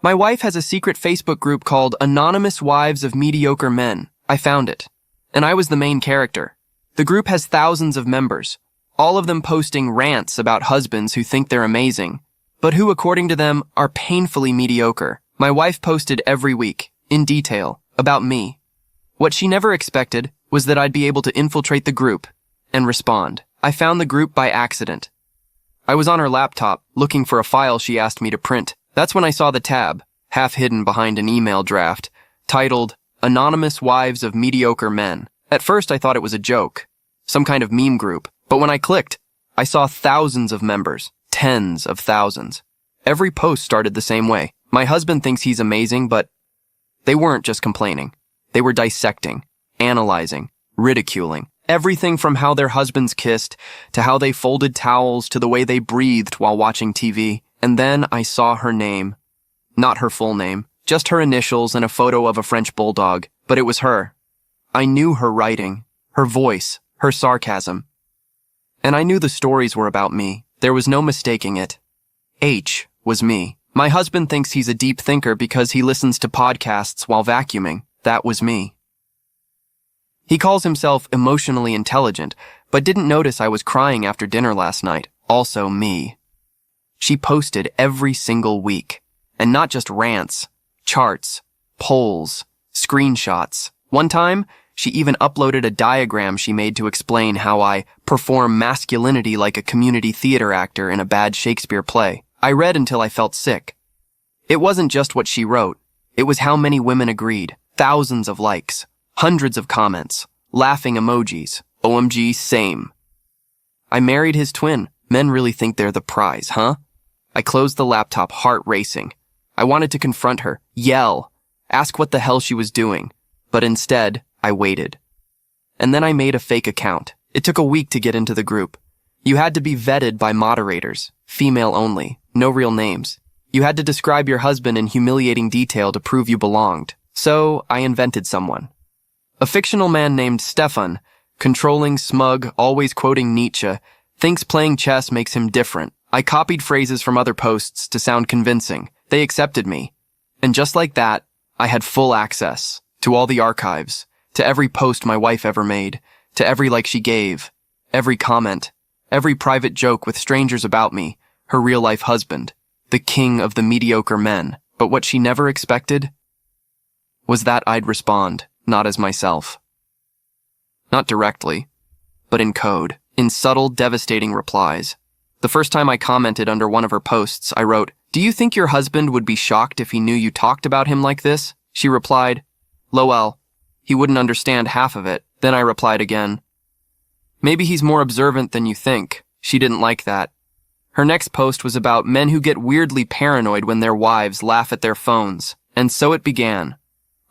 My wife has a secret Facebook group called Anonymous Wives of Mediocre Men. I found it. And I was the main character. The group has thousands of members, all of them posting rants about husbands who think they're amazing, but who, according to them, are painfully mediocre. My wife posted every week, in detail, about me. What she never expected was that I'd be able to infiltrate the group and respond. I found the group by accident. I was on her laptop, looking for a file she asked me to print. That's when I saw the tab, half hidden behind an email draft, titled Anonymous Wives of Mediocre Men. At first I thought it was a joke, some kind of meme group, but when I clicked, I saw thousands of members, tens of thousands. Every post started the same way. My husband thinks he's amazing, but they weren't just complaining. They were dissecting, analyzing, ridiculing. Everything from how their husbands kissed, to how they folded towels, to the way they breathed while watching TV. And then I saw her name. Not her full name, just her initials and a photo of a French bulldog. But it was her. I knew her writing, her voice, her sarcasm. And I knew the stories were about me. There was no mistaking it. H was me. My husband thinks he's a deep thinker because he listens to podcasts while vacuuming. That was me. He calls himself emotionally intelligent, but didn't notice I was crying after dinner last night. Also me. She posted every single week. And not just rants, charts, polls, screenshots. One time, she even uploaded a diagram she made to explain how I perform masculinity like a community theater actor in a bad Shakespeare play. I read until I felt sick. It wasn't just what she wrote. It was how many women agreed. Thousands of likes, hundreds of comments, laughing emojis. OMG, same. I married his twin. Men really think they're the prize, huh? I closed the laptop, heart racing. I wanted to confront her, yell, ask what the hell she was doing. But instead, I waited. And then I made a fake account. It took a week to get into the group. You had to be vetted by moderators, female only, no real names. You had to describe your husband in humiliating detail to prove you belonged. So I invented someone. A fictional man named Stefan, controlling, smug, always quoting Nietzsche, thinks playing chess makes him different. I copied phrases from other posts to sound convincing. They accepted me. And just like that, I had full access to all the archives, to every post my wife ever made, to every like she gave, every comment, every private joke with strangers about me, her real-life husband, the king of the mediocre men. But what she never expected was that I'd respond, not as myself. Not directly, but in code, in subtle, devastating replies. The first time I commented under one of her posts, I wrote, "Do you think your husband would be shocked if he knew you talked about him like this?" She replied, "Lol, he wouldn't understand half of it." Then I replied again, "Maybe he's more observant than you think." She didn't like that. Her next post was about men who get weirdly paranoid when their wives laugh at their phones. And so it began.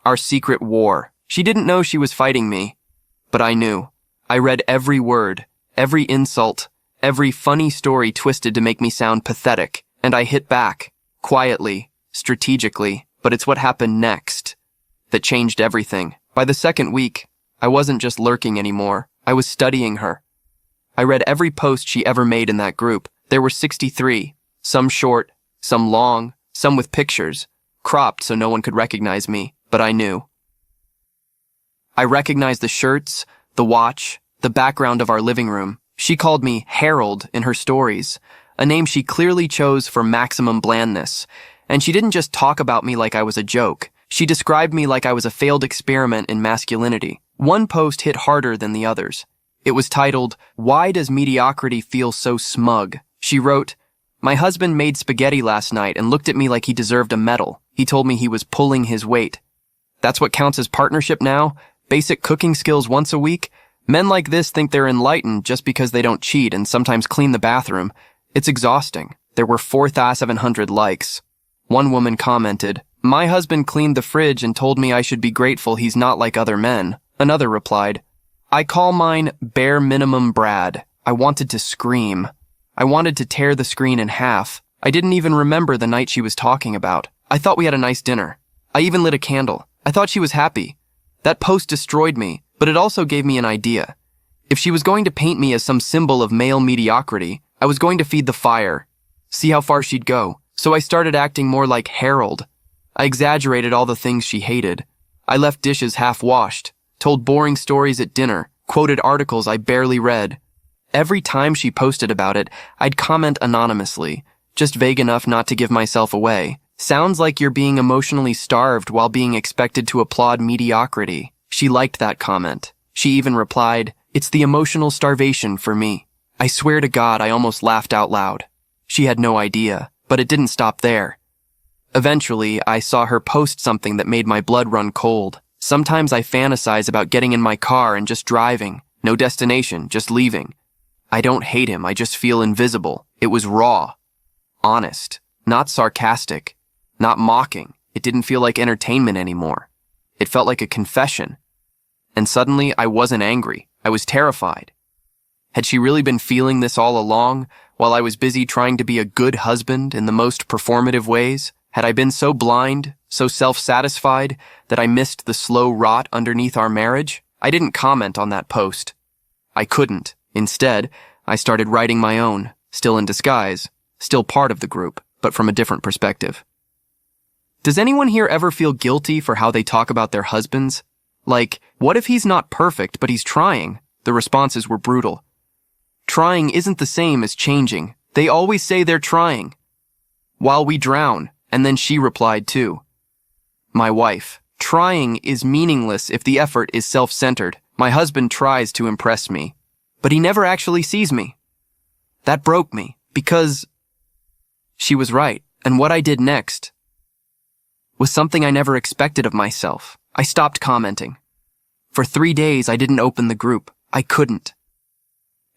Our secret war. She didn't know she was fighting me, but I knew. I read every word, every insult, every funny story twisted to make me sound pathetic, and I hit back, quietly, strategically. But it's what happened next that changed everything. By the second week, I wasn't just lurking anymore. I was studying her. I read every post she ever made in that group. There were 63, some short, some long, some with pictures, cropped so no one could recognize me, but I knew. I recognized the shirts, the watch, the background of our living room. She called me Harold in her stories, a name she clearly chose for maximum blandness. And she didn't just talk about me like I was a joke. She described me like I was a failed experiment in masculinity. One post hit harder than the others. It was titled, "Why Does Mediocrity Feel So Smug?" She wrote, "My husband made spaghetti last night and looked at me like he deserved a medal. He told me he was pulling his weight. That's what counts as partnership now? Basic cooking skills once a week? Men like this think they're enlightened just because they don't cheat and sometimes clean the bathroom. It's exhausting." There were 4,700 likes. One woman commented, "My husband cleaned the fridge and told me I should be grateful he's not like other men." Another replied, "I call mine bare minimum Brad." I wanted to scream. I wanted to tear the screen in half. I didn't even remember the night she was talking about. I thought we had a nice dinner. I even lit a candle. I thought she was happy. That post destroyed me, but it also gave me an idea. If she was going to paint me as some symbol of male mediocrity, I was going to feed the fire, see how far she'd go. So I started acting more like Harold, I exaggerated all the things she hated. I left dishes half-washed, told boring stories at dinner, quoted articles I barely read. Every time she posted about it, I'd comment anonymously, just vague enough not to give myself away. Sounds like you're being emotionally starved while being expected to applaud mediocrity. She liked that comment. She even replied, "It's the emotional starvation for me." I swear to God, I almost laughed out loud. She had no idea, but it didn't stop there. Eventually, I saw her post something that made my blood run cold. Sometimes I fantasize about getting in my car and just driving. No destination, just leaving. I don't hate him, I just feel invisible. It was raw. Honest. Not sarcastic. Not mocking. It didn't feel like entertainment anymore. It felt like a confession. And suddenly, I wasn't angry. I was terrified. Had she really been feeling this all along, while I was busy trying to be a good husband in the most performative ways? Had I been so blind, so self-satisfied, that I missed the slow rot underneath our marriage? I didn't comment on that post. I couldn't. Instead, I started writing my own, still in disguise, still part of the group, but from a different perspective. Does anyone here ever feel guilty for how they talk about their husbands? Like, what if he's not perfect, but he's trying? The responses were brutal. Trying isn't the same as changing. They always say they're trying. While we drown, and then she replied too. My wife, trying is meaningless if the effort is self-centered. My husband tries to impress me, but he never actually sees me. That broke me, because she was right, and what I did next was something I never expected of myself. I stopped commenting. For 3 days, I didn't open the group. I couldn't.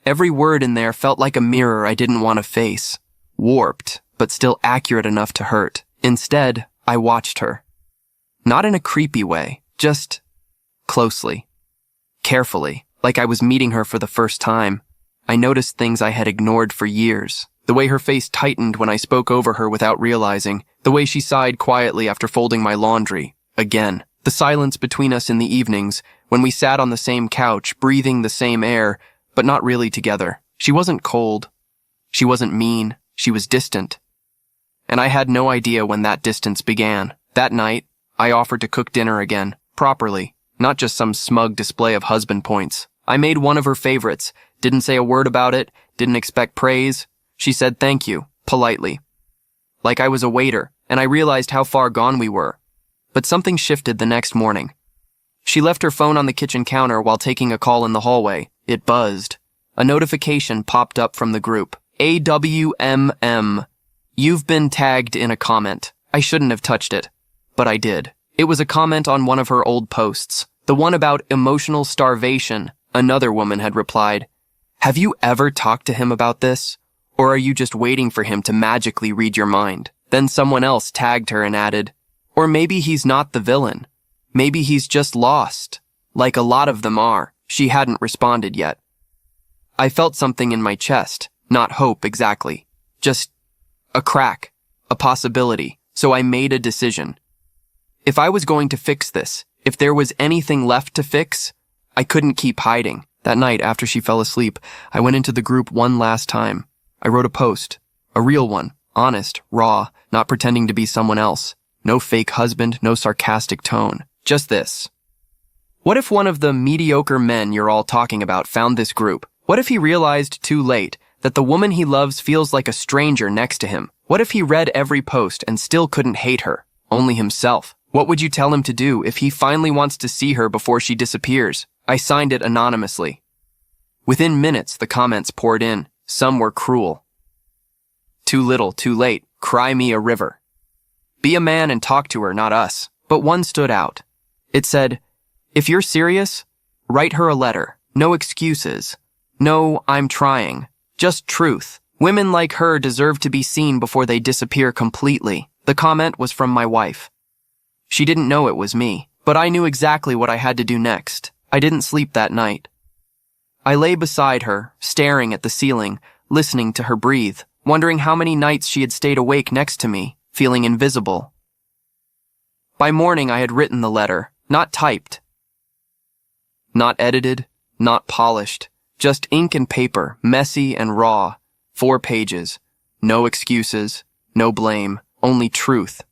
Every word in there felt like a mirror I didn't want to face. Warped, but still accurate enough to hurt. Instead, I watched her. Not in a creepy way, just closely. Carefully, like I was meeting her for the first time. I noticed things I had ignored for years. The way her face tightened when I spoke over her without realizing. The way she sighed quietly after folding my laundry. Again. The silence between us in the evenings, when we sat on the same couch, breathing the same air, but not really together. She wasn't cold. She wasn't mean. She was distant. And I had no idea when that distance began. That night, I offered to cook dinner again, properly, not just some smug display of husband points. I made one of her favorites, didn't say a word about it, didn't expect praise. She said thank you, politely. Like I was a waiter, and I realized how far gone we were. But something shifted the next morning. She left her phone on the kitchen counter while taking a call in the hallway. It buzzed. A notification popped up from the group. AWMM. You've been tagged in a comment. I shouldn't have touched it, but I did. It was a comment on one of her old posts. The one about emotional starvation. Another woman had replied, "Have you ever talked to him about this? Or are you just waiting for him to magically read your mind?" Then someone else tagged her and added, "Or maybe he's not the villain. Maybe he's just lost. Like a lot of them are." She hadn't responded yet. I felt something in my chest. Not hope exactly. Just a crack. A possibility. So I made a decision. If I was going to fix this, if there was anything left to fix, I couldn't keep hiding. That night, after she fell asleep, I went into the group one last time. I wrote a post. A real one. Honest, raw, not pretending to be someone else. No fake husband, no sarcastic tone. Just this. What if one of the mediocre men you're all talking about found this group? What if he realized too late that the woman he loves feels like a stranger next to him? What if he read every post and still couldn't hate her? Only himself. What would you tell him to do if he finally wants to see her before she disappears? I signed it anonymously. Within minutes, the comments poured in. Some were cruel. Too little, too late. Cry me a river. Be a man and talk to her, not us. But one stood out. It said, "If you're serious, write her a letter. No excuses. No, I'm trying. Just truth. Women like her deserve to be seen before they disappear completely." The comment was from my wife. She didn't know it was me, but I knew exactly what I had to do next. I didn't sleep that night. I lay beside her, staring at the ceiling, listening to her breathe, wondering how many nights she had stayed awake next to me, feeling invisible. By morning, I had written the letter, not typed, not edited, not polished, just ink and paper, messy and raw, 4 pages, no excuses, no blame, only truth.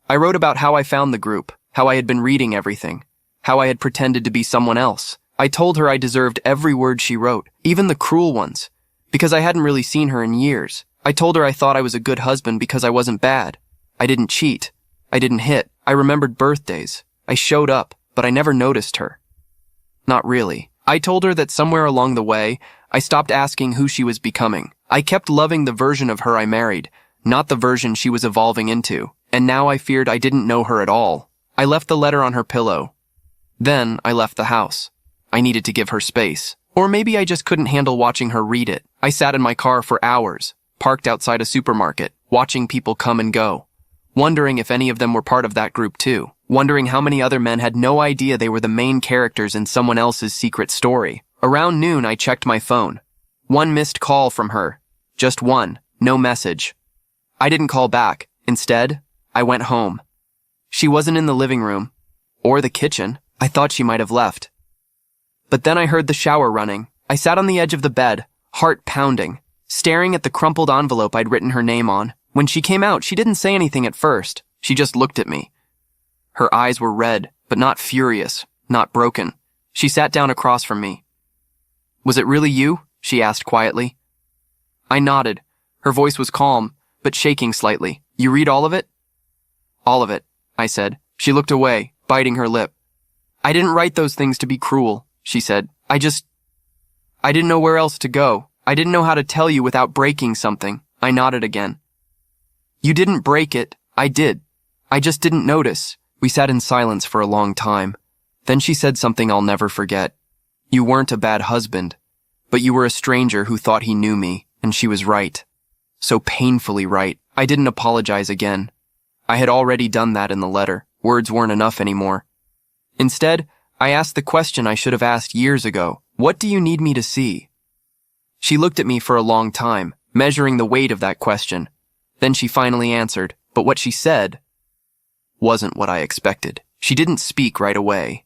I wrote about how I found the group, how I had been reading everything, how I had pretended to be someone else. I told her I deserved every word she wrote, even the cruel ones, because I hadn't really seen her in years. I told her I thought I was a good husband because I wasn't bad. I didn't cheat. I didn't hit. I remembered birthdays. I showed up, but I never noticed her. Not really. I told her that somewhere along the way, I stopped asking who she was becoming. I kept loving the version of her I married, not the version she was evolving into, and now I feared I didn't know her at all. I left the letter on her pillow. Then I left the house. I needed to give her space. Or maybe I just couldn't handle watching her read it. I sat in my car for hours, parked outside a supermarket, watching people come and go, wondering if any of them were part of that group too, wondering how many other men had no idea they were the main characters in someone else's secret story. Around noon, I checked my phone. One missed call from her. Just one. No message. I didn't call back. Instead, I went home. She wasn't in the living room. Or the kitchen. I thought she might have left. But then I heard the shower running. I sat on the edge of the bed, heart pounding, staring at the crumpled envelope I'd written her name on. When she came out, she didn't say anything at first. She just looked at me. Her eyes were red, but not furious, not broken. She sat down across from me. "Was it really you?" she asked quietly. I nodded. Her voice was calm, but shaking slightly. "You read all of it?" "All of it," I said. She looked away, biting her lip. "I didn't write those things to be cruel," she said. I didn't know where else to go. I didn't know how to tell you without breaking something." I nodded again. "You didn't break it. I did. I just didn't notice." We sat in silence for a long time. Then she said something I'll never forget. "You weren't a bad husband, but you were a stranger who thought he knew me, and she was right. So painfully right." I didn't apologize again. I had already done that in the letter. Words weren't enough anymore. Instead, I asked the question I should have asked years ago. "What do you need me to see?" She looked at me for a long time, measuring the weight of that question. Then she finally answered, but what she said wasn't what I expected. She didn't speak right away.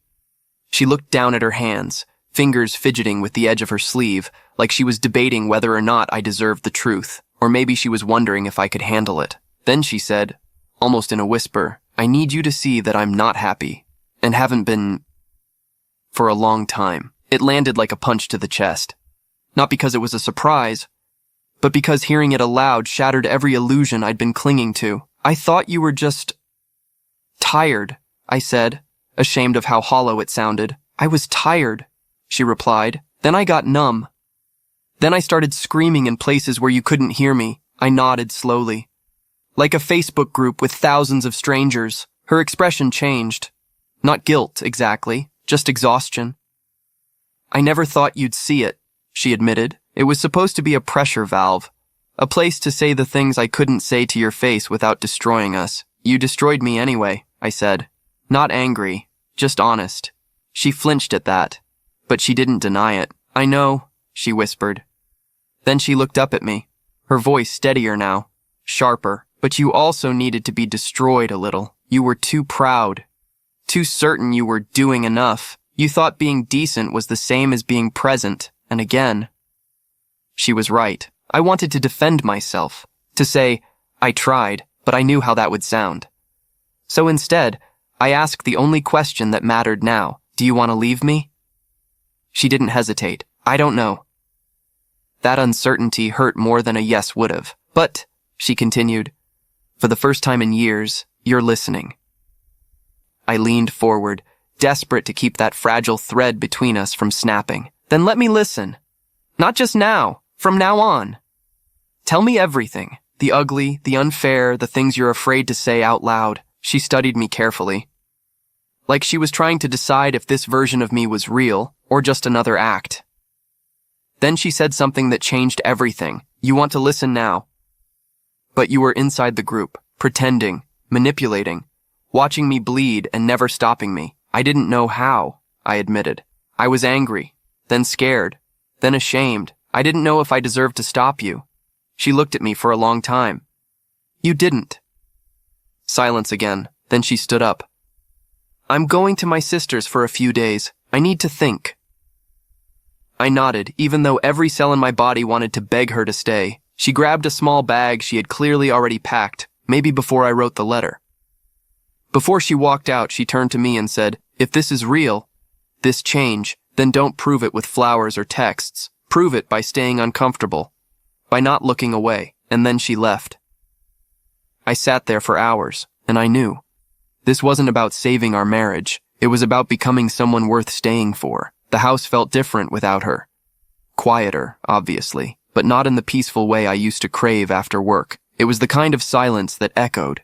She looked down at her hands, fingers fidgeting with the edge of her sleeve, like she was debating whether or not I deserved the truth, or maybe she was wondering if I could handle it. Then she said, almost in a whisper, "I need you to see that I'm not happy, and haven't been for a long time." It landed like a punch to the chest. Not because it was a surprise, but because hearing it aloud shattered every illusion I'd been clinging to. "I thought you were just tired," I said, ashamed of how hollow it sounded. "I was tired," she replied. "Then I got numb. Then I started screaming in places where you couldn't hear me." I nodded slowly. "Like a Facebook group with thousands of strangers." Her expression changed. Not guilt, exactly, just exhaustion. "I never thought you'd see it," she admitted. "It was supposed to be a pressure valve, a place to say the things I couldn't say to your face without destroying us. You destroyed me anyway," I said. Not angry, just honest. She flinched at that, but she didn't deny it. "I know," she whispered. Then she looked up at me, her voice steadier now, sharper. "But you also needed to be destroyed a little. You were too proud, too certain you were doing enough. You thought being decent was the same as being present, and again." She was right. I wanted to defend myself, to say, "I tried," but I knew how that would sound. So instead, I asked the only question that mattered now. "Do you want to leave me?" She didn't hesitate. "I don't know." That uncertainty hurt more than a yes would have. "But," she continued, "for the first time in years, you're listening." I leaned forward, desperate to keep that fragile thread between us from snapping. "Then let me listen. Not just now, from now on. Tell me everything. The ugly, the unfair, the things you're afraid to say out loud." She studied me carefully, like she was trying to decide if this version of me was real or just another act. Then she said something that changed everything. "You want to listen now. But you were inside the group, pretending, manipulating, watching me bleed and never stopping me. I didn't know how," I admitted. "I was angry, then scared, then ashamed. I didn't know if I deserved to stop you." She looked at me for a long time. "You didn't." Silence again. Then she stood up. "I'm going to my sister's for a few days. I need to think." I nodded, even though every cell in my body wanted to beg her to stay. She grabbed a small bag she had clearly already packed, maybe before I wrote the letter. Before she walked out, she turned to me and said, "If this is real, this change, then don't prove it with flowers or texts. Prove it by staying uncomfortable, by not looking away." And then she left. I sat there for hours, and I knew. This wasn't about saving our marriage. It was about becoming someone worth staying for. The house felt different without her. Quieter, obviously, but not in the peaceful way I used to crave after work. It was the kind of silence that echoed,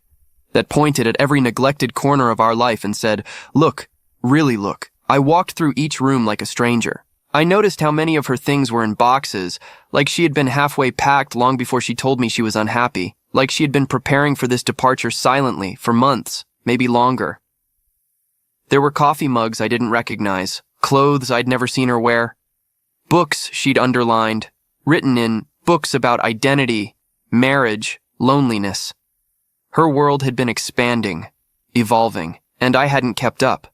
that pointed at every neglected corner of our life and said, "Look, really look." I walked through each room like a stranger. I noticed how many of her things were in boxes, like she had been halfway packed long before she told me she was unhappy, like she had been preparing for this departure silently for months, maybe longer. There were coffee mugs I didn't recognize, clothes I'd never seen her wear, books she'd underlined, written in books about identity, marriage, loneliness. Her world had been expanding, evolving, and I hadn't kept up.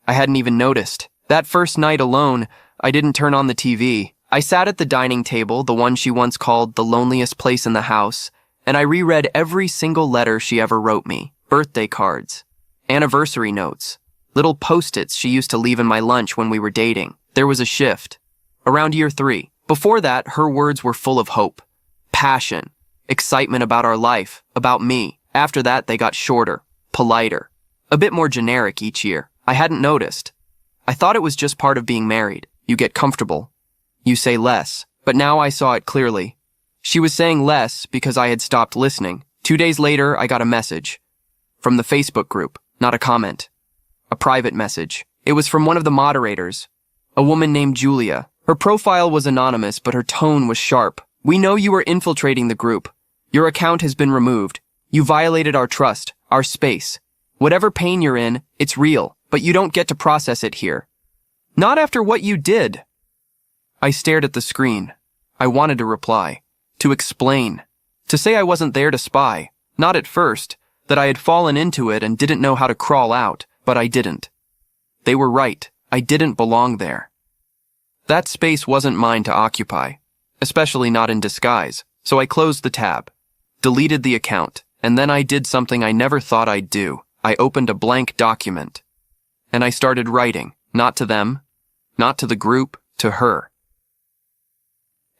I hadn't even noticed. That first night alone, I didn't turn on the TV. I sat at the dining table, the one she once called the loneliest place in the house, and I reread every single letter she ever wrote me, birthday cards, anniversary notes, little post-its she used to leave in my lunch when we were dating. There was a shift. Around year 3. Before that, her words were full of hope, passion, excitement about our life, about me. After that, they got shorter, politer, a bit more generic each year. I hadn't noticed. I thought it was just part of being married. You get comfortable. You say less. But now I saw it clearly. She was saying less because I had stopped listening. 2 days later, I got a message. From the Facebook group, not a comment. A private message. It was from one of the moderators, a woman named Julia. Her profile was anonymous, but her tone was sharp. "We know you are infiltrating the group. Your account has been removed. You violated our trust, our space. Whatever pain you're in, it's real, but you don't get to process it here. Not after what you did." I stared at the screen. I wanted to reply, to explain, to say I wasn't there to spy, not at first, that I had fallen into it and didn't know how to crawl out, but I didn't. They were right. I didn't belong there. That space wasn't mine to occupy, especially not in disguise, so I closed the tab, deleted the account, and then I did something I never thought I'd do. I opened a blank document, and I started writing, not to them, not to the group, to her.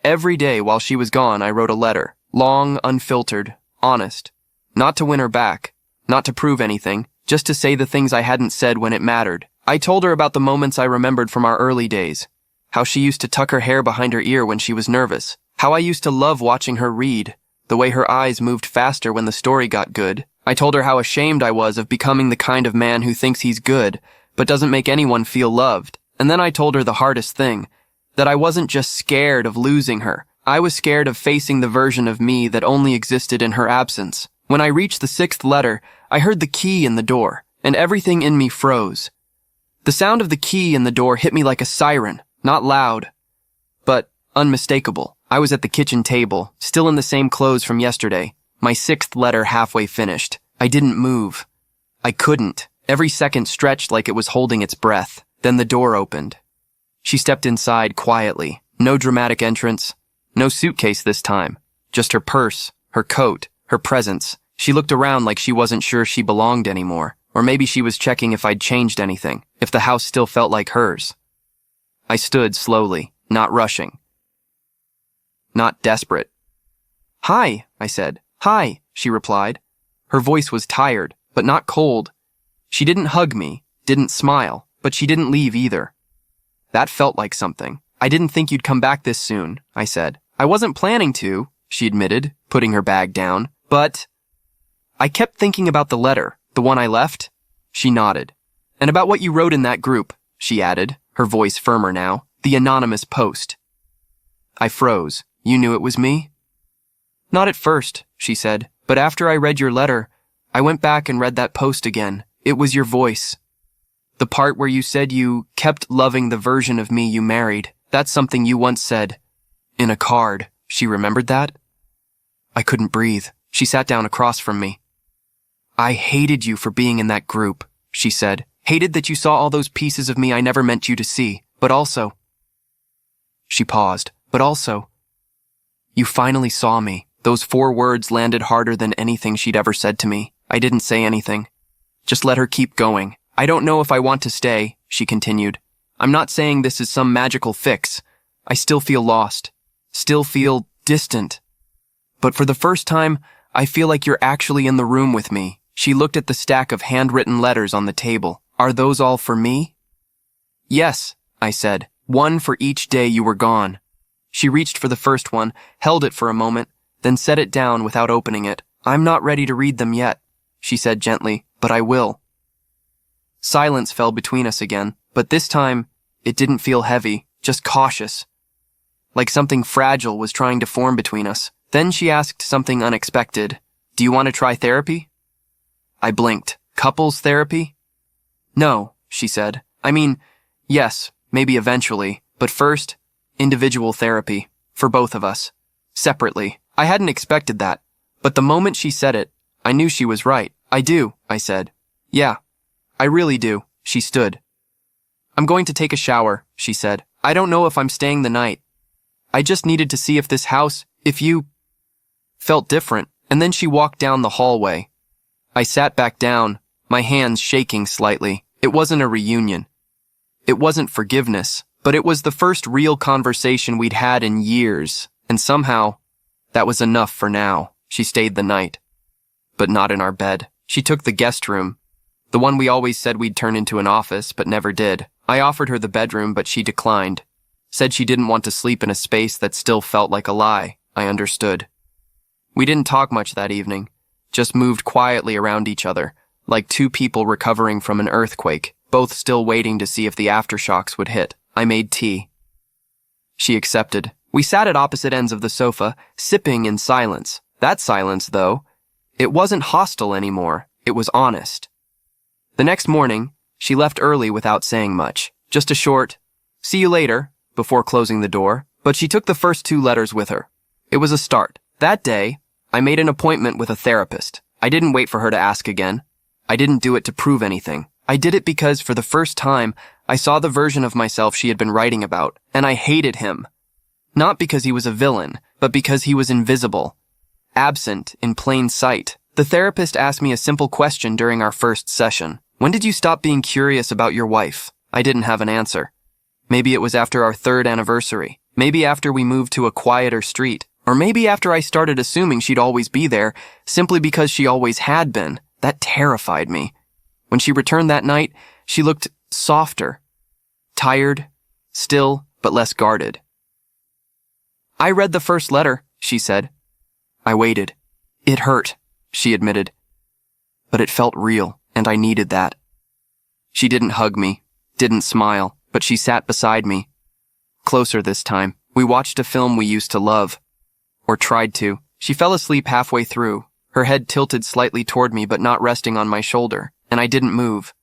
Every day while she was gone, I wrote a letter, long, unfiltered, honest, not to win her back, not to prove anything, just to say the things I hadn't said when it mattered. I told her about the moments I remembered from our early days, how she used to tuck her hair behind her ear when she was nervous, how I used to love watching her read, the way her eyes moved faster when the story got good. I told her how ashamed I was of becoming the kind of man who thinks he's good, but doesn't make anyone feel loved. And then I told her the hardest thing, that I wasn't just scared of losing her. I was scared of facing the version of me that only existed in her absence. When I reached the 6th letter, I heard the key in the door, and everything in me froze. The sound of the key in the door hit me like a siren, not loud, but unmistakable. I was at the kitchen table, still in the same clothes from yesterday, my 6th letter halfway finished. I didn't move. I couldn't. Every second stretched like it was holding its breath. Then the door opened. She stepped inside quietly. No dramatic entrance. No suitcase this time. Just her purse, her coat, her presence. She looked around like she wasn't sure she belonged anymore. Or maybe she was checking if I'd changed anything, if the house still felt like hers. I stood slowly, not rushing. Not desperate. "Hi," I said. "Hi," she replied. Her voice was tired, but not cold. She didn't hug me, didn't smile, but she didn't leave either. That felt like something. "I didn't think you'd come back this soon," I said. "I wasn't planning to," she admitted, putting her bag down. "But I kept thinking about the letter, the one I left." She nodded. "And about what you wrote in that group," she added, her voice firmer now. "The anonymous post." I froze. "You knew it was me?" "Not at first," she said, "but after I read your letter, I went back and read that post again. It was your voice. The part where you said you kept loving the version of me you married. That's something you once said. In a card." She remembered that? I couldn't breathe. She sat down across from me. "I hated you for being in that group," she said. "Hated that you saw all those pieces of me I never meant you to see. But also..." She paused. "But also, you finally saw me." Those 4 words landed harder than anything she'd ever said to me. I didn't say anything. Just let her keep going. I don't know if I want to stay, she continued. I'm not saying this is some magical fix. I still feel lost. Still feel distant. But for the first time, I feel like you're actually in the room with me. She looked at the stack of handwritten letters on the table. Are those all for me? Yes, I said. One for each day you were gone. She reached for the first one, held it for a moment, then set it down without opening it. I'm not ready to read them yet, she said gently, but I will. Silence fell between us again, but this time, it didn't feel heavy, just cautious. Like something fragile was trying to form between us. Then she asked something unexpected. Do you want to try therapy? I blinked. Couples therapy? No, she said. I mean, yes, maybe eventually, but first, individual therapy, for both of us, separately. I hadn't expected that, but the moment she said it, I knew she was right. I do, I said. Yeah, I really do. She stood. I'm going to take a shower, she said. I don't know if I'm staying the night. I just needed to see if this house, if you felt different, and then she walked down the hallway. I sat back down, my hands shaking slightly. It wasn't a reunion. It wasn't forgiveness, but it was the first real conversation we'd had in years, and somehow, that was enough for now. She stayed the night. But not in our bed. She took the guest room, the one we always said we'd turn into an office, but never did. I offered her the bedroom, but she declined. Said she didn't want to sleep in a space that still felt like a lie. I understood. We didn't talk much that evening, just moved quietly around each other, like two people recovering from an earthquake, both still waiting to see if the aftershocks would hit. I made tea. She accepted. We sat at opposite ends of the sofa, sipping in silence. That silence, though, it wasn't hostile anymore. It was honest. The next morning, she left early without saying much. Just a short, "See you later," before closing the door, but she took the first 2 letters with her. It was a start. That day, I made an appointment with a therapist. I didn't wait for her to ask again. I didn't do it to prove anything. I did it because, for the first time, I saw the version of myself she had been writing about, and I hated him. Not because he was a villain, but because he was invisible, absent in plain sight. The therapist asked me a simple question during our first session. When did you stop being curious about your wife? I didn't have an answer. Maybe it was after our 3rd anniversary. Maybe after we moved to a quieter street. Or maybe after I started assuming she'd always be there, simply because she always had been. That terrified me. When she returned that night, she looked softer. Tired, still, but less guarded. I read the first letter, she said. I waited. It hurt, she admitted. But it felt real, and I needed that. She didn't hug me, didn't smile, but she sat beside me. Closer this time. We watched a film we used to love. Or tried to. She fell asleep halfway through, her head tilted slightly toward me but not resting on my shoulder, and I didn't move.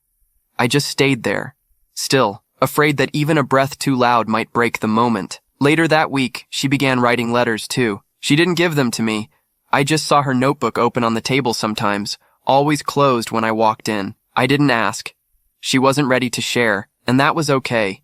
I just stayed there, still, afraid that even a breath too loud might break the moment. Later that week, she began writing letters too. She didn't give them to me. I just saw her notebook open on the table sometimes, always closed when I walked in. I didn't ask. She wasn't ready to share, and that was okay.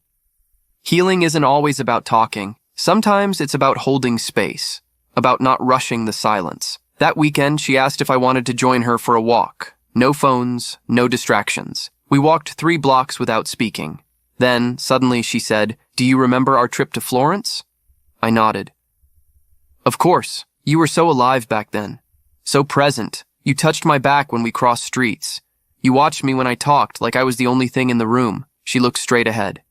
Healing isn't always about talking. Sometimes it's about holding space, about not rushing the silence. That weekend, she asked if I wanted to join her for a walk. No phones, no distractions. We walked 3 blocks without speaking. Then, suddenly, she said, "Do you remember our trip to Florence?" I nodded. Of course. You were so alive back then. So present. You touched my back when we crossed streets. You watched me when I talked like I was the only thing in the room. She looked straight ahead.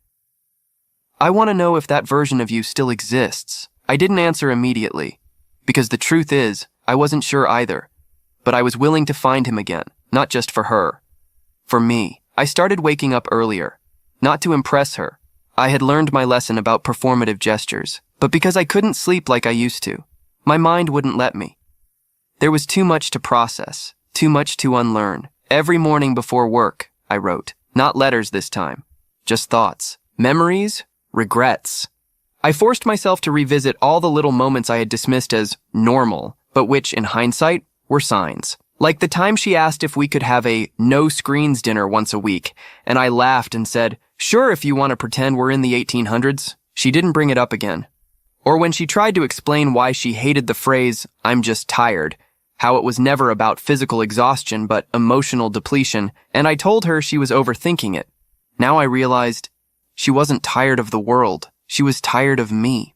I want to know if that version of you still exists. I didn't answer immediately, because the truth is, I wasn't sure either. But I was willing to find him again, not just for her. For me. I started waking up earlier. Not to impress her. I had learned my lesson about performative gestures, but because I couldn't sleep like I used to. My mind wouldn't let me. There was too much to process, too much to unlearn. Every morning before work, I wrote. Not letters this time. Just thoughts. Memories. Regrets. I forced myself to revisit all the little moments I had dismissed as normal, but which, in hindsight, were signs. Like the time she asked if we could have a no-screens dinner once a week, and I laughed and said, "Sure, if you want to pretend we're in the 1800s. She didn't bring it up again. Or when she tried to explain why she hated the phrase, "I'm just tired," how it was never about physical exhaustion but emotional depletion, and I told her she was overthinking it. Now I realized she wasn't tired of the world. She was tired of me.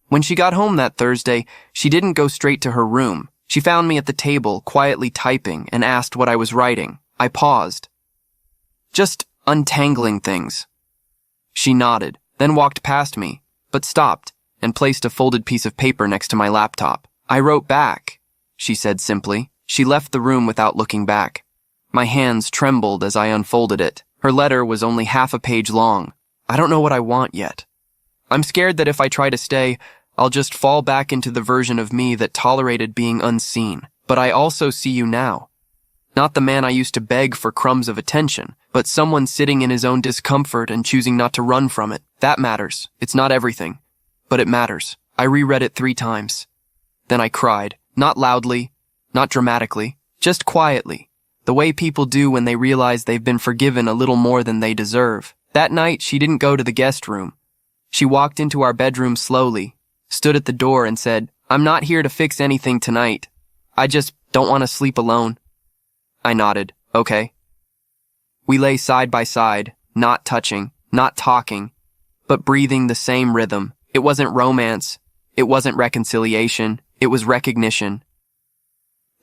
When she got home that Thursday, she didn't go straight to her room. She found me at the table, quietly typing, and asked what I was writing. I paused. Just untangling things. She nodded, then walked past me, but stopped and placed a folded piece of paper next to my laptop. I wrote back, she said simply. She left the room without looking back. My hands trembled as I unfolded it. Her letter was only half a page long. I don't know what I want yet. I'm scared that if I try to stay, I'll just fall back into the version of me that tolerated being unseen. But I also see you now. Not the man I used to beg for crumbs of attention, but someone sitting in his own discomfort and choosing not to run from it. That matters. It's not everything, but it matters. I reread it 3 times. Then I cried. Not loudly, not dramatically, just quietly, the way people do when they realize they've been forgiven a little more than they deserve. That night, she didn't go to the guest room. She walked into our bedroom slowly, stood at the door and said, "I'm not here to fix anything tonight. I just don't want to sleep alone." I nodded, okay. We lay side by side, not touching, not talking, but breathing the same rhythm. It wasn't romance. It wasn't reconciliation. It was recognition.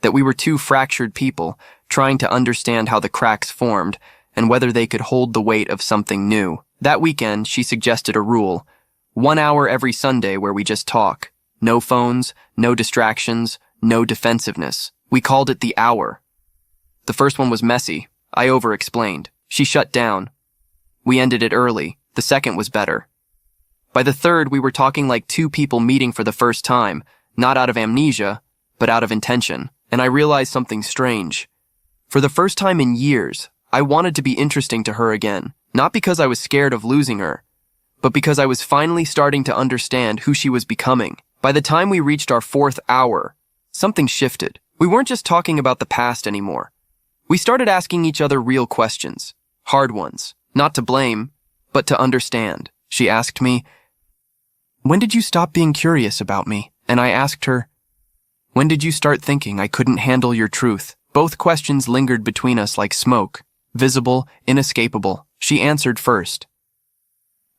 That we were 2 fractured people trying to understand how the cracks formed and whether they could hold the weight of something new. That weekend, she suggested a rule. 1 hour every Sunday where we just talk. No phones, no distractions, no defensiveness. We called it the hour. The first one was messy. I over-explained. She shut down. We ended it early. The second was better. By the third, we were talking like 2 people meeting for the first time, not out of amnesia, but out of intention. And I realized something strange. For the first time in years, I wanted to be interesting to her again, not because I was scared of losing her, but because I was finally starting to understand who she was becoming. By the time we reached our 4th hour, something shifted. We weren't just talking about the past anymore. We started asking each other real questions, hard ones, not to blame, but to understand. She asked me, "When did you stop being curious about me?" And I asked her, "When did you start thinking I couldn't handle your truth?" Both questions lingered between us like smoke, visible, inescapable. She answered first.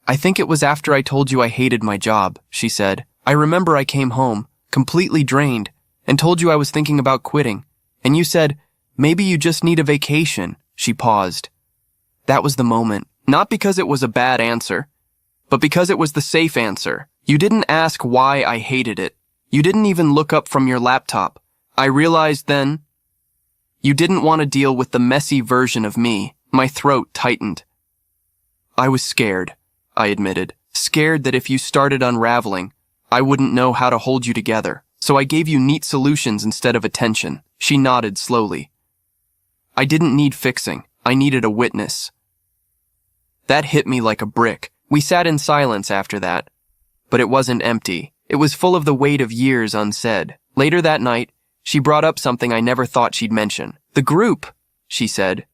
"I think it was after I told you I hated my job," she said. "I remember I came home, completely drained, and told you I was thinking about quitting. And you said, 'Maybe you just need a vacation.'" She paused. That was the moment. Not because it was a bad answer, but because it was the safe answer. You didn't ask why I hated it. You didn't even look up from your laptop. I realized then, you didn't want to deal with the messy version of me. My throat tightened. I was scared, I admitted. Scared that if you started unraveling, I wouldn't know how to hold you together. So I gave you neat solutions instead of attention. She nodded slowly. I didn't need fixing. I needed a witness. That hit me like a brick. We sat in silence after that. But it wasn't empty. It was full of the weight of years unsaid. Later that night, she brought up something I never thought she'd mention. "The group," she said.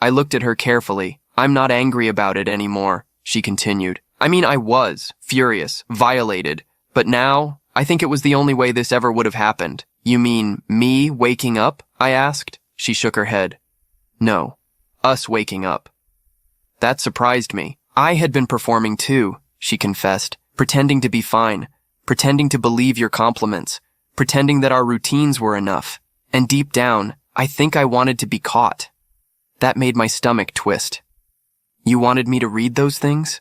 I looked at her carefully. "I'm not angry about it anymore," she continued. "I mean, I was furious, violated. But now, I think it was the only way this ever would have happened." "You mean me waking up?" I asked. She shook her head. "No, us waking up." That surprised me. I had been performing too, she confessed, pretending to be fine, pretending to believe your compliments, pretending that our routines were enough. And deep down, I think I wanted to be caught. That made my stomach twist. "You wanted me to read those things?"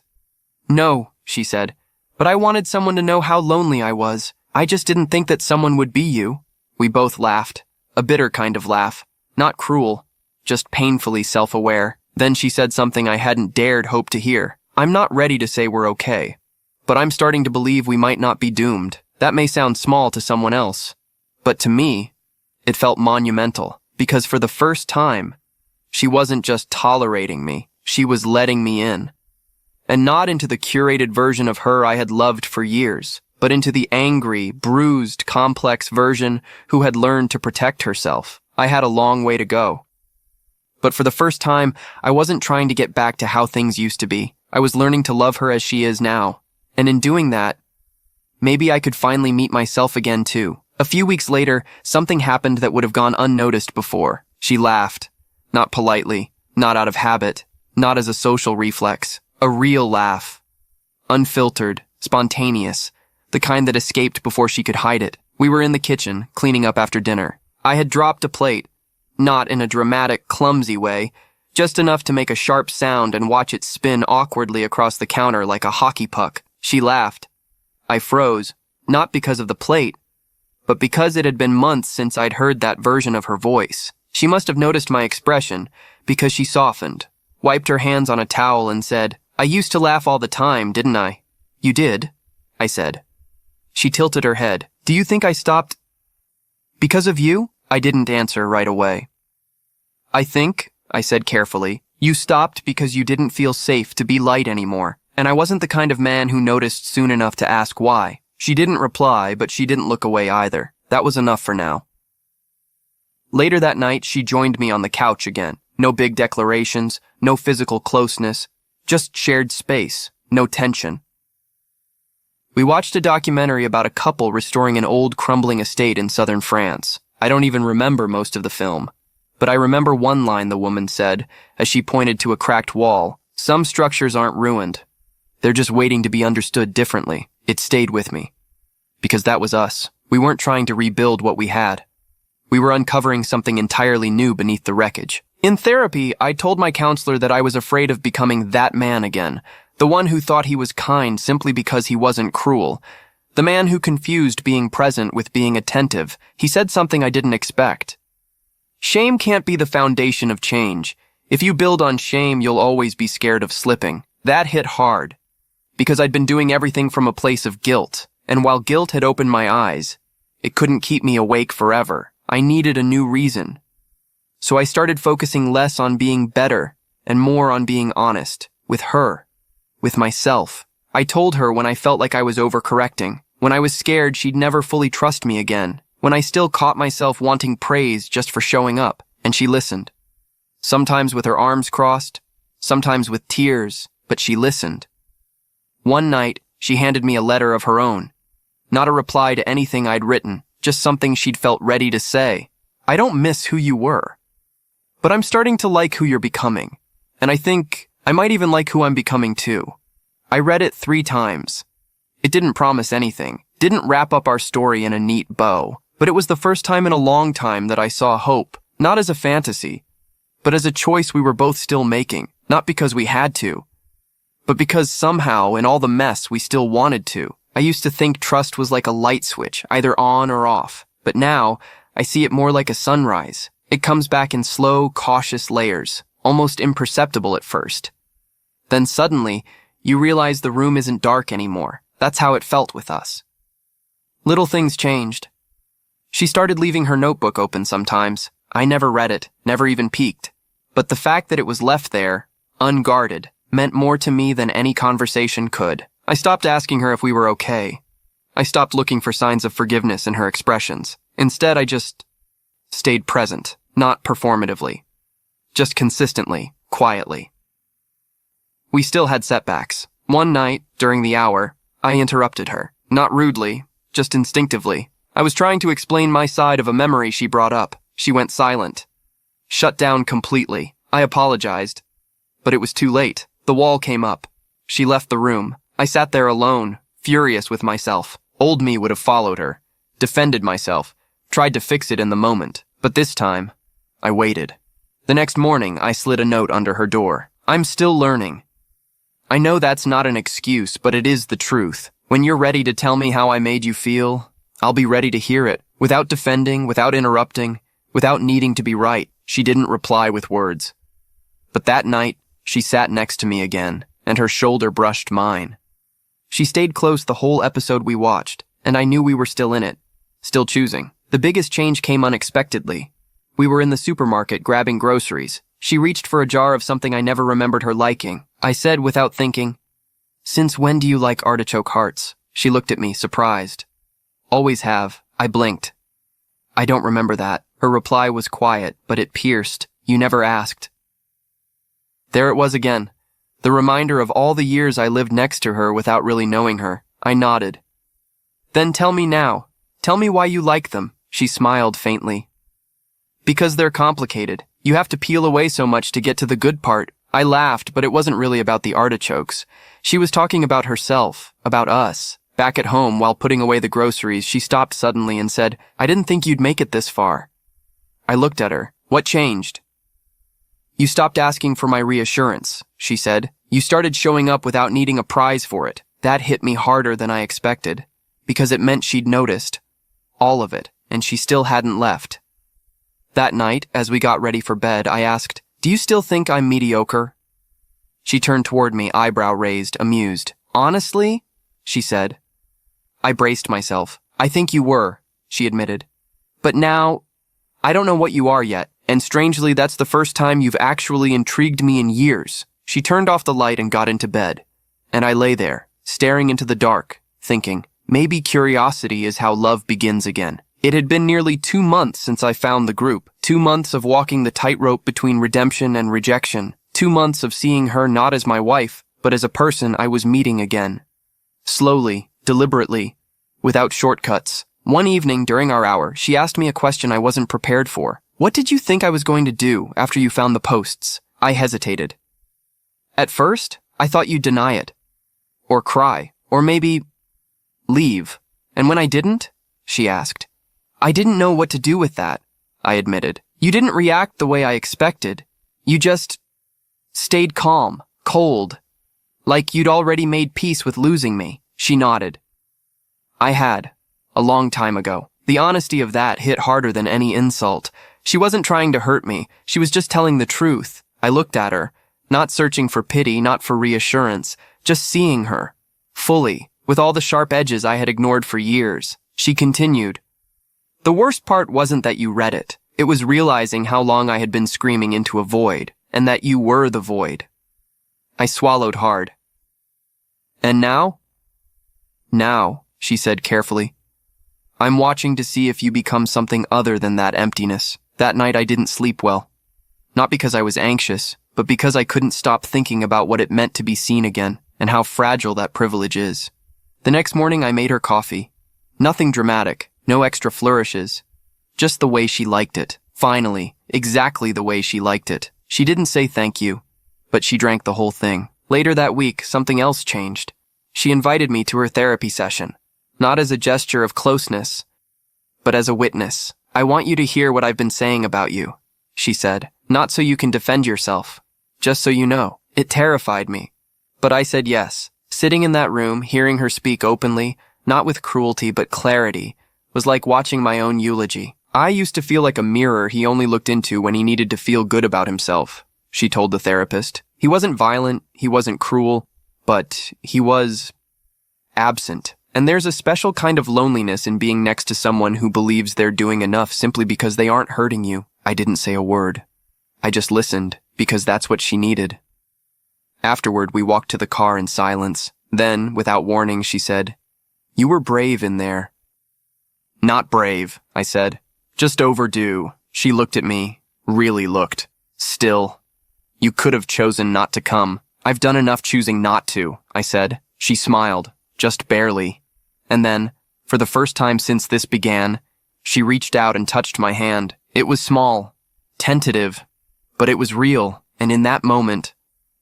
"No," she said, "but I wanted someone to know how lonely I was. I just didn't think that someone would be you." We both laughed, a bitter kind of laugh, not cruel, just painfully self-aware. Then she said something I hadn't dared hope to hear. "I'm not ready to say we're okay, but I'm starting to believe we might not be doomed." That may sound small to someone else, but to me, it felt monumental, because for the first time, she wasn't just tolerating me, she was letting me in. And not into the curated version of her I had loved for years, but into the angry, bruised, complex version who had learned to protect herself. I had a long way to go. But for the first time, I wasn't trying to get back to how things used to be. I was learning to love her as she is now. And in doing that, maybe I could finally meet myself again too. A few weeks later, something happened that would have gone unnoticed before. She laughed. Not politely, not out of habit, not as a social reflex. A real laugh. Unfiltered, spontaneous, the kind that escaped before she could hide it. We were in the kitchen, cleaning up after dinner. I had dropped a plate, not in a dramatic, clumsy way, just enough to make a sharp sound and watch it spin awkwardly across the counter like a hockey puck. She laughed. I froze, not because of the plate, but because it had been months since I'd heard that version of her voice. She must have noticed my expression, because she softened, wiped her hands on a towel and said, "I used to laugh all the time, didn't I?" "You did," I said. She tilted her head. "Do you think I stopped because of you?" I didn't answer right away. "I think," I said carefully, "you stopped because you didn't feel safe to be light anymore, and I wasn't the kind of man who noticed soon enough to ask why." She didn't reply, but she didn't look away either. That was enough for now. Later that night, she joined me on the couch again. No big declarations, no physical closeness, just shared space, no tension. We watched a documentary about a couple restoring an old, crumbling estate in southern France. I don't even remember most of the film, but I remember one line the woman said as she pointed to a cracked wall. "Some structures aren't ruined. They're just waiting to be understood differently." It stayed with me. Because that was us. We weren't trying to rebuild what we had. We were uncovering something entirely new beneath the wreckage. In therapy, I told my counselor that I was afraid of becoming that man again, the one who thought he was kind simply because he wasn't cruel, the man who confused being present with being attentive. He said something I didn't expect. Shame can't be the foundation of change. If you build on shame, you'll always be scared of slipping. That hit hard, because I'd been doing everything from a place of guilt, and while guilt had opened my eyes, it couldn't keep me awake forever. I needed a new reason. So I started focusing less on being better and more on being honest, with her, with myself. I told her when I felt like I was overcorrecting, when I was scared she'd never fully trust me again, when I still caught myself wanting praise just for showing up, and she listened. Sometimes with her arms crossed, sometimes with tears, but she listened. One night, she handed me a letter of her own. Not a reply to anything I'd written, just something she'd felt ready to say. "I don't miss who you were, but I'm starting to like who you're becoming. And I think I might even like who I'm becoming too." I read it 3 times. It didn't promise anything, didn't wrap up our story in a neat bow, but it was the first time in a long time that I saw hope, not as a fantasy, but as a choice we were both still making, not because we had to, but because somehow, in all the mess, we still wanted to. I used to think trust was like a light switch, either on or off, but now I see it more like a sunrise. It comes back in slow, cautious layers, almost imperceptible at first. Then suddenly, you realize the room isn't dark anymore. That's how it felt with us. Little things changed. She started leaving her notebook open sometimes. I never read it, never even peeked. But the fact that it was left there, unguarded, meant more to me than any conversation could. I stopped asking her if we were okay. I stopped looking for signs of forgiveness in her expressions. Instead, I just stayed present, not performatively, just consistently, quietly. We still had setbacks. One night, during the hour, I interrupted her. Not rudely, just instinctively. I was trying to explain my side of a memory she brought up. She went silent. Shut down completely. I apologized. But it was too late. The wall came up. She left the room. I sat there alone, furious with myself. Old me would have followed her, defended myself, tried to fix it in the moment. But this time, I waited. The next morning, I slid a note under her door. "I'm still learning. I know that's not an excuse, but it is the truth. When you're ready to tell me how I made you feel, I'll be ready to hear it, without defending, without interrupting, without needing to be right." She didn't reply with words. But that night, she sat next to me again, and her shoulder brushed mine. She stayed close the whole episode we watched, and I knew we were still in it, still choosing. The biggest change came unexpectedly. We were in the supermarket grabbing groceries. She reached for a jar of something I never remembered her liking. I said without thinking, "Since when do you like artichoke hearts?" She looked at me, surprised. "Always have." I blinked. "I don't remember that." Her reply was quiet, but it pierced. "You never asked." There it was again. The reminder of all the years I lived next to her without really knowing her. I nodded. "Then tell me now, Tell me why you like them, she smiled faintly. Because they're complicated. You have to peel away so much to get to the good part. I laughed, but it wasn't really about the artichokes. She was talking about herself, about us. Back at home, while putting away the groceries, she stopped suddenly and said, I didn't think you'd make it this far. I looked at her. What changed? You stopped asking for my reassurance, she said. You started showing up without needing a prize for it. That hit me harder than I expected, because it meant she'd noticed. All of it, and she still hadn't left. That night, as we got ready for bed, I asked, Do you still think I'm mediocre? She turned toward me, eyebrow raised, amused. Honestly? She said. I braced myself. I think you were, she admitted. But now, I don't know what you are yet, and strangely, that's the first time you've actually intrigued me in years. She turned off the light and got into bed, and I lay there, staring into the dark, thinking, maybe curiosity is how love begins again. It had been nearly 2 months since I found the group, 2 months of walking the tightrope between redemption and rejection, 2 months of seeing her not as my wife, but as a person I was meeting again. Slowly, deliberately, without shortcuts. One evening during our hour, she asked me a question I wasn't prepared for. What did you think I was going to do after you found the posts? I hesitated. At first, I thought you'd deny it. Or cry. Or maybe leave. And when I didn't? She asked. I didn't know what to do with that, I admitted. You didn't react the way I expected. You just stayed calm, cold, like you'd already made peace with losing me. She nodded. I had, a long time ago. The honesty of that hit harder than any insult. She wasn't trying to hurt me. She was just telling the truth. I looked at her, not searching for pity, not for reassurance, just seeing her, fully, with all the sharp edges I had ignored for years. She continued. The worst part wasn't that you read it. It was realizing how long I had been screaming into a void, and that you were the void. I swallowed hard. And now? Now, she said carefully. I'm watching to see if you become something other than that emptiness. That night I didn't sleep well. Not because I was anxious, but because I couldn't stop thinking about what it meant to be seen again, and how fragile that privilege is. The next morning I made her coffee. Nothing dramatic, no extra flourishes. Just the way she liked it. Finally, exactly the way she liked it. She didn't say thank you, but she drank the whole thing. Later that week, something else changed. She invited me to her therapy session, not as a gesture of closeness, but as a witness. I want you to hear what I've been saying about you, she said, not so you can defend yourself, just so you know. It terrified me, but I said yes. Sitting in that room, hearing her speak openly, not with cruelty but clarity, was like watching my own eulogy. I used to feel like a mirror he only looked into when he needed to feel good about himself, she told the therapist. He wasn't violent, he wasn't cruel, but he was absent. And there's a special kind of loneliness in being next to someone who believes they're doing enough simply because they aren't hurting you. I didn't say a word. I just listened, because that's what she needed. Afterward, we walked to the car in silence. Then, without warning, she said, You were brave in there. Not brave, I said. Just overdue. She looked at me, really looked. Still. You could have chosen not to come. I've done enough choosing not to, I said. She smiled, just barely. And then, for the first time since this began, she reached out and touched my hand. It was small, tentative, but it was real, and in that moment,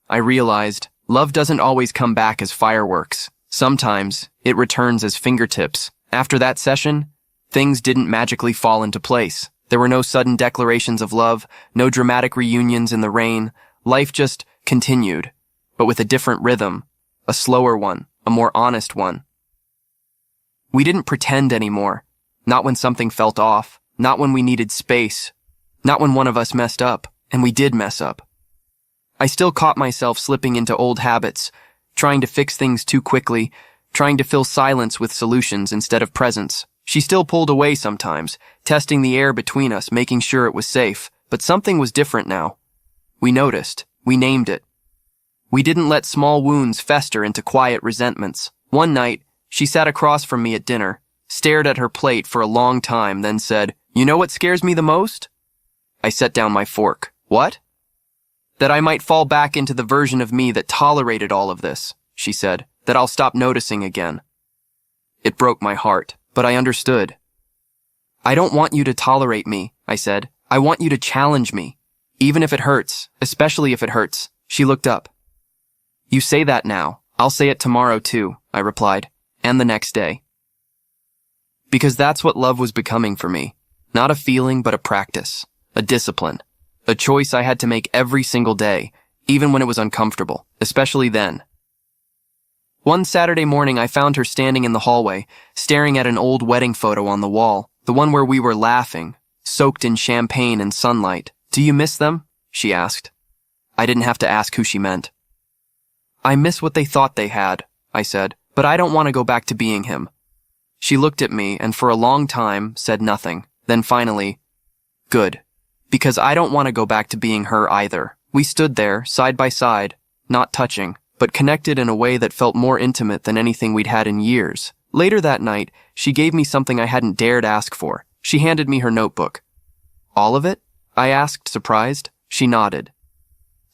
I realized love doesn't always come back as fireworks. Sometimes, it returns as fingertips. After that session, things didn't magically fall into place. There were no sudden declarations of love, no dramatic reunions in the rain. Life just continued, but with a different rhythm, a slower one, a more honest one. We didn't pretend anymore, not when something felt off, not when we needed space, not when one of us messed up, and we did mess up. I still caught myself slipping into old habits, trying to fix things too quickly, trying to fill silence with solutions instead of presence. She still pulled away sometimes, testing the air between us, making sure it was safe, but something was different now. We noticed. We named it. We didn't let small wounds fester into quiet resentments. One night, she sat across from me at dinner, stared at her plate for a long time, then said, You know what scares me the most? I set down my fork. What? That I might fall back into the version of me that tolerated all of this, she said, that I'll stop noticing again. It broke my heart, but I understood. I don't want you to tolerate me, I said. I want you to challenge me. Even if it hurts, especially if it hurts. She looked up. You say that now. I'll say it tomorrow too, I replied, and the next day. Because that's what love was becoming for me. Not a feeling, but a practice, a discipline, a choice I had to make every single day, even when it was uncomfortable, especially then. One Saturday morning, I found her standing in the hallway, staring at an old wedding photo on the wall, the one where we were laughing, soaked in champagne and sunlight. Do you miss them? She asked. I didn't have to ask who she meant. I miss what they thought they had, I said, but I don't want to go back to being him. She looked at me and for a long time said nothing. Then finally, good, because I don't want to go back to being her either. We stood there, side by side, not touching, but connected in a way that felt more intimate than anything we'd had in years. Later that night, she gave me something I hadn't dared ask for. She handed me her notebook. All of it? I asked, surprised. She nodded.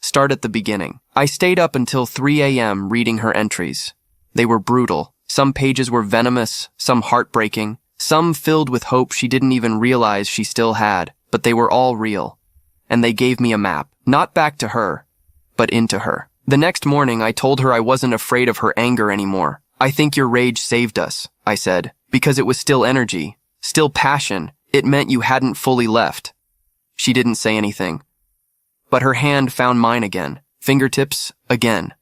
Start at the beginning. I stayed up until 3 a.m. reading her entries. They were brutal. Some pages were venomous, some heartbreaking, some filled with hope she didn't even realize she still had, but they were all real. And they gave me a map, not back to her, but into her. The next morning, I told her I wasn't afraid of her anger anymore. I think your rage saved us, I said, because it was still energy, still passion. It meant you hadn't fully left. She didn't say anything. But her hand found mine again, fingertips again.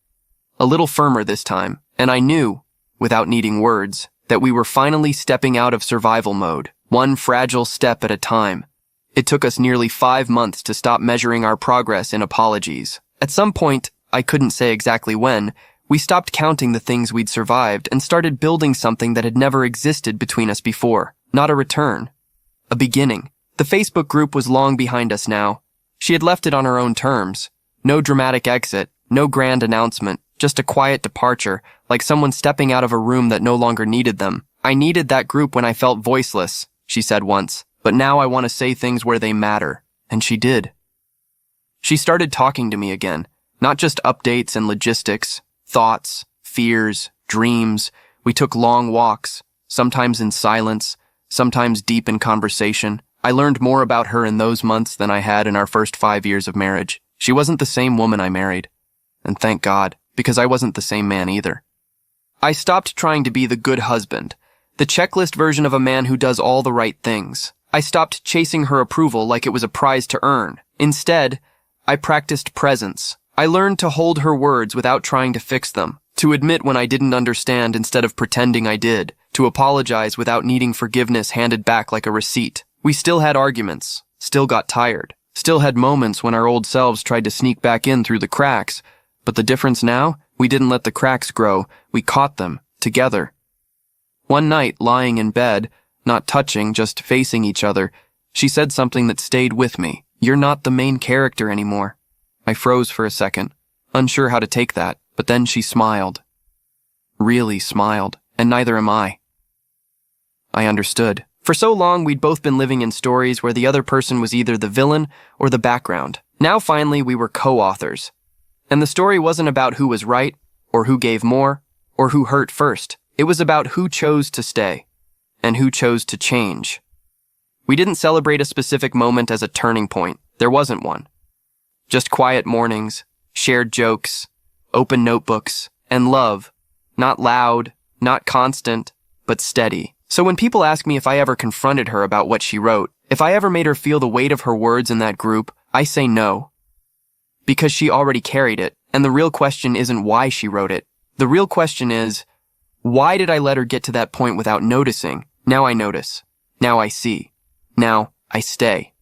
A little firmer this time, and I knew, without needing words, that we were finally stepping out of survival mode, one fragile step at a time. It took us nearly 5 months to stop measuring our progress in apologies. At some point, I couldn't say exactly when, we stopped counting the things we'd survived and started building something that had never existed between us before. Not a return. A beginning. The Facebook group was long behind us now. She had left it on her own terms. No dramatic exit, no grand announcement, just a quiet departure, like someone stepping out of a room that no longer needed them. I needed that group when I felt voiceless, she said once, but now I want to say things where they matter. And she did. She started talking to me again, not just updates and logistics, thoughts, fears, dreams. We took long walks, sometimes in silence, sometimes deep in conversation. I learned more about her in those months than I had in our first 5 years of marriage. She wasn't the same woman I married. And thank God, because I wasn't the same man either. I stopped trying to be the good husband, the checklist version of a man who does all the right things. I stopped chasing her approval like it was a prize to earn. Instead, I practiced presence. I learned to hold her words without trying to fix them, to admit when I didn't understand instead of pretending I did, to apologize without needing forgiveness handed back like a receipt. We still had arguments, still got tired, still had moments when our old selves tried to sneak back in through the cracks, but the difference now, we didn't let the cracks grow, we caught them, together. One night, lying in bed, not touching, just facing each other, she said something that stayed with me. You're not the main character anymore. I froze for a second, unsure how to take that, but then she smiled. Really smiled, and neither am I. I understood. For so long, we'd both been living in stories where the other person was either the villain or the background. Now finally, we were co-authors. And the story wasn't about who was right, or who gave more, or who hurt first. It was about who chose to stay, and who chose to change. We didn't celebrate a specific moment as a turning point. There wasn't one. Just quiet mornings, shared jokes, open notebooks, and love. Not loud, not constant, but steady. So when people ask me if I ever confronted her about what she wrote, if I ever made her feel the weight of her words in that group, I say no. Because she already carried it, and the real question isn't why she wrote it. The real question is, why did I let her get to that point without noticing? Now I notice. Now I see. Now I stay.